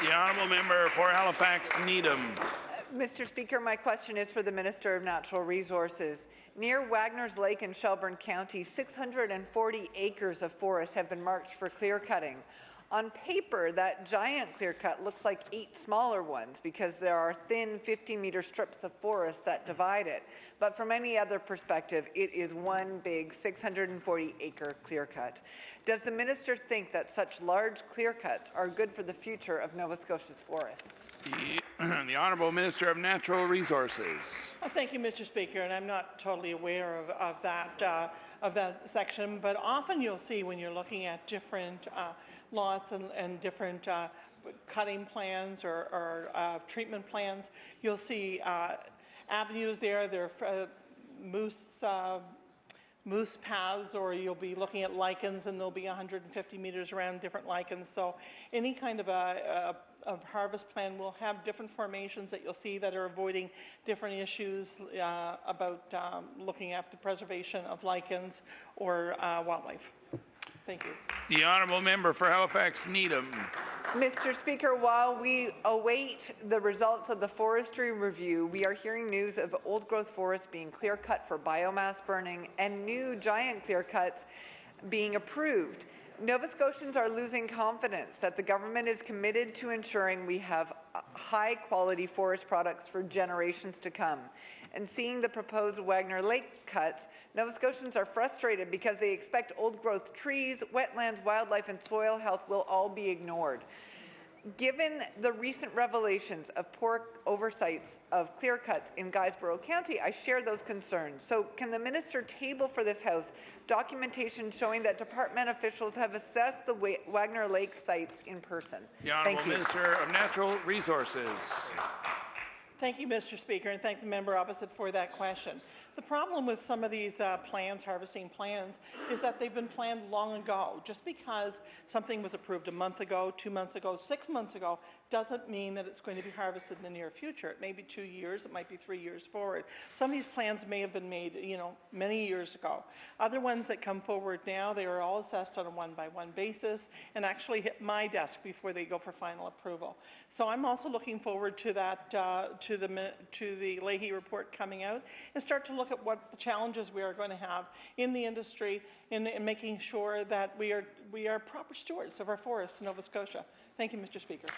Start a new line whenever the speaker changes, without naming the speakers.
The honourable member for Halifax Needham.
Mr. Speaker, my question is for the Minister of Natural Resources. Near Wagner's Lake in Shelburne County, 640 acres of forest have been marked for clear cutting. On paper, that giant clear cut looks like 8 smaller ones because there are thin 50-metre strips of forest that divide it. But from any other perspective, it is one big 640-acre clear cut. Does the minister think that such large clear cuts are good for the future of Nova Scotia's forests?
The Honourable Minister of Natural Resources.
Well, thank you, Mr. Speaker, and I'm not totally aware of that section, but often you'll see when you're looking at different lots and different cutting plans or treatment plans, you'll see avenues there. There are moose paths, or you'll be looking at lichens, and there'll be 150 meters around different lichens. So any kind of a harvest plan will have different formations that you'll see that are avoiding different issues about looking after preservation of lichens or wildlife. Thank you.
The honourable member for Halifax Needham.
Mr. Speaker, while we await the results of the forestry review, we are hearing news of old-growth forests being clear-cut for biomass burning and new giant clear-cuts being approved. Nova Scotians are losing confidence that the government is committed to ensuring we have high-quality forest products for generations to come. And seeing the proposed Wagner Lake cuts, Nova Scotians are frustrated because they expect old-growth trees, wetlands, wildlife, and soil health will all be ignored. Given the recent revelations of poor oversights of clear cuts in Guysborough County, I share those concerns. So can the minister table for this House documentation showing that department officials have assessed the Wagner Lake sites in person?
The Honourable Minister of Natural Resources.
Thank you, Mr. Speaker, and thank the member opposite for that question. The problem with some of these harvesting plans, is that they've been planned long ago. Just because something was approved a month ago, 2 months ago, 6 months ago, doesn't mean that it's going to be harvested in the near future. It may be 2 years, it might be 3 years forward. Some of these plans may have been made, many years ago. Other ones that come forward now, they are all assessed on a one-by-one basis and actually hit my desk before they go for final approval. So I'm also looking forward to that, to the Leahy report coming out, and start to look at what the challenges we are going to have in the industry in making sure that we are proper stewards of our forests in Nova Scotia. Thank you, Mr. Speaker.